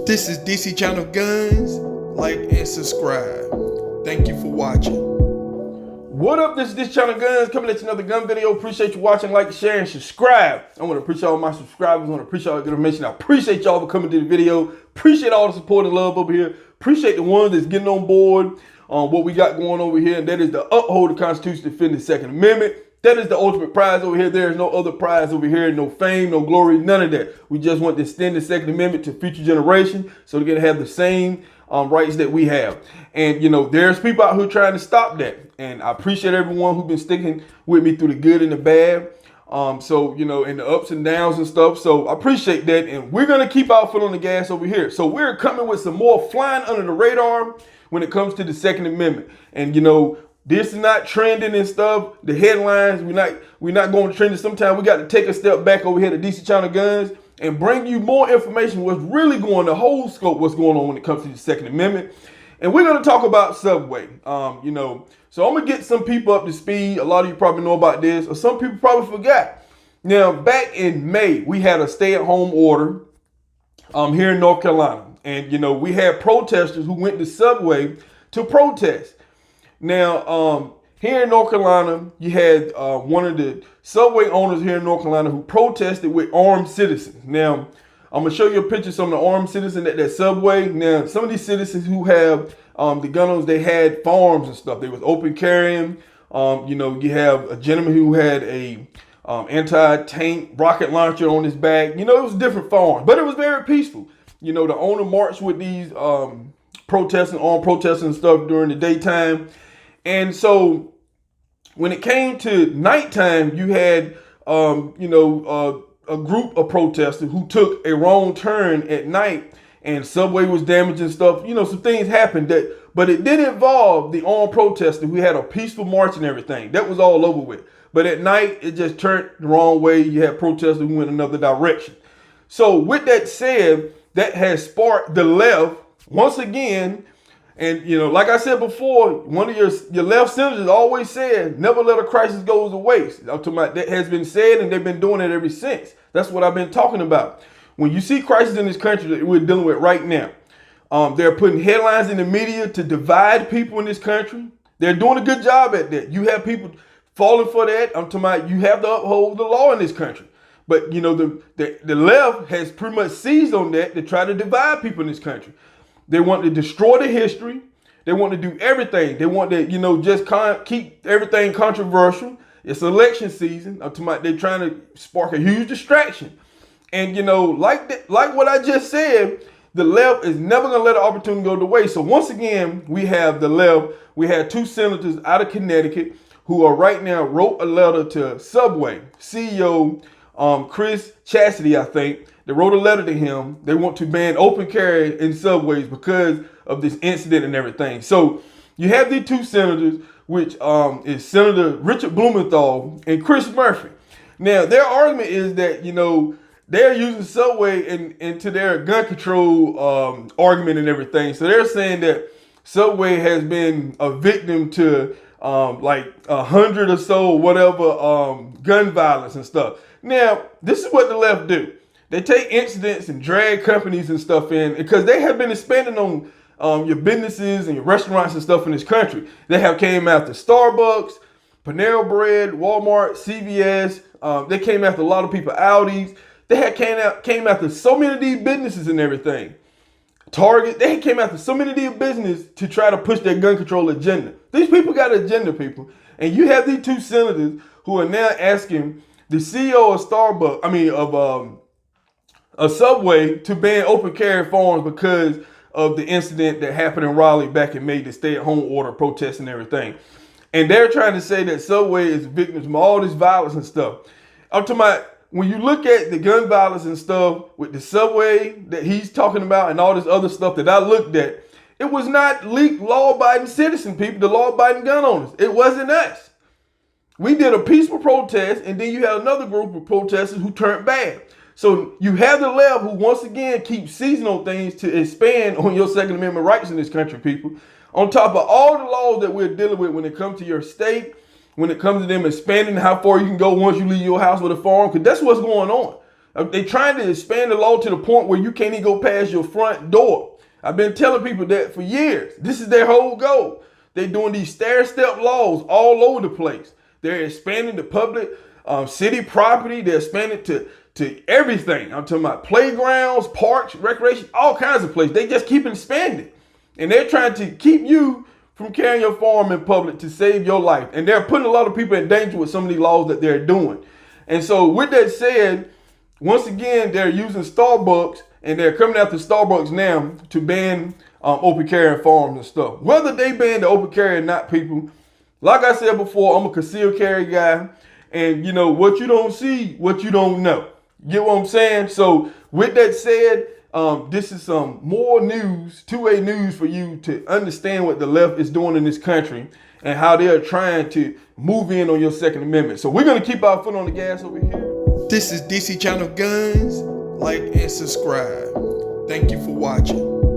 This is DC Channel Guns. Like and subscribe. Thank you for watching. What up? This is DC Channel Guns coming at you another gun video. Appreciate you watching, like, share, and subscribe. I want to appreciate all my subscribers. I want to appreciate all the information. I appreciate y'all for coming to the video. Appreciate all the support and love over here. Appreciate the ones that's getting on board on what we got going over here, and that is to uphold the Constitution, defend the Second Amendment. That is the ultimate prize over here. There is no other prize over here. No fame, no glory, none of that. We just want to extend the Second Amendment to future generations so they're going to have the same rights that we have. And, you know, there's people out here trying to stop that. And I appreciate everyone who's been sticking with me through the good and the bad. So, you know, and the ups and downs and stuff. So I appreciate that. And we're going to keep our foot on the gas over here. So we're coming with some more flying under the radar when it comes to the Second Amendment. And, you know, this is not trending and stuff. The headlines, we're not going to trend it. Sometimes we got to take a step back over here to DC Channel Guns and bring you more information, what's really going, the whole scope, what's going on when it comes to the Second Amendment. And we're going to talk about Subway. You know, so I'm going to get some people up to speed. A lot of you probably know about this, or some people probably forgot. Now, back in May, we had a stay-at-home order here in North Carolina. And, you know, we had protesters who went to Subway to protest. Now, here in North Carolina, you had one of the Subway owners here in North Carolina who protested with armed citizens. Now, I'm going to show you a picture of some of the armed citizens at that Subway. Now, some of these citizens who have the gun owners, they had farms and stuff. They was open carrying. You know, you have a gentleman who had a anti-tank rocket launcher on his back. You know, it was different farms, but it was very peaceful. You know, the owner marched with these protesting, armed protesting and stuff during the daytime. And so when it came to nighttime, you had, a group of protesters who took a wrong turn at night, and Subway was damaged and stuff. You know, some things happened but it did involve the armed protesters. We had a peaceful march and everything. That was all over with. But at night, it just turned the wrong way. You had protesters who went another direction. So with that said, that has sparked the left once again. And, you know, like I said before, one of your left senators always said, never let a crisis go to waste. I'm talking about that has been said, and they've been doing it ever since. That's what I've been talking about. When you see crisis in this country that we're dealing with right now, they're putting headlines in the media to divide people in this country. They're doing a good job at that. You have people falling for that. I'm talking about you have to uphold the law in this country. But, you know, the left has pretty much seized on that to try to divide people in this country. They want to destroy the history. They want to do everything. They want to, you know, just keep everything controversial. It's election season. They're trying to spark a huge distraction. And, you know, like what I just said, the left is never going to let an opportunity go to waste. So once again, we have the left. We had two senators out of Connecticut who are right now wrote a letter to Subway CEO Chris Chastity, I think. They wrote a letter to him. They want to ban open carry in Subways because of this incident and everything. So you have these two senators, which is Senator Richard Blumenthal and Chris Murphy. Now, their argument is that, you know, they're using Subway into their gun control argument and everything. So they're saying that Subway has been a victim to like 100 or so, whatever, gun violence and stuff. Now, this is what the left do. They take incidents and drag companies and stuff in because they have been expanding on your businesses and your restaurants and stuff in this country. They have came after Starbucks, Panera Bread, Walmart, CVS. They came after a lot of people, Audi's. They had came after so many of these businesses and everything. Target, they came after so many of these businesses to try to push their gun control agenda. These people got an agenda, people. And you have these two senators who are now asking the CEO of Starbucks, a Subway to ban open carry farms because of the incident that happened in Raleigh back in May, the stay-at-home order protest and everything. And they're trying to say that Subway is victims of all this violence and stuff. I'm talking about when you look at the gun violence and stuff with the Subway that he's talking about and all this other stuff that I looked at, it was not law-abiding citizen people, the law-abiding gun owners. It wasn't us. We did a peaceful protest, and then you had another group of protesters who turned bad. So you have the left who once again keep seizing on things to expand on your Second Amendment rights in this country, people. On top of all the laws that we're dealing with when it comes to your state, when it comes to them expanding how far you can go once you leave your house with a farm, because that's what's going on. They trying to expand the law to the point where you can't even go past your front door. I've been telling people that for years. This is their whole goal. They're doing these stair-step laws all over the place. They're expanding the public city property. They're expanding to everything. I'm talking about playgrounds, parks, recreation, all kinds of places. They just keep expanding. And they're trying to keep you from carrying your firearm in public to save your life. And they're putting a lot of people in danger with some of these laws that they're doing. And so with that said, once again, they're using Starbucks, and they're coming after Starbucks now to ban open carry firearms and stuff. Whether they ban the open carry or not, people, like I said before, I'm a concealed carry guy. And you know, what you don't see, what you don't know. You get what I'm saying? So with that said, this is some more news, two-way news for you to understand what the left is doing in this country and how they're trying to move in on your Second Amendment. So we're going to keep our foot on the gas over here. This is DC Channel Guns. Like and subscribe. Thank you for watching.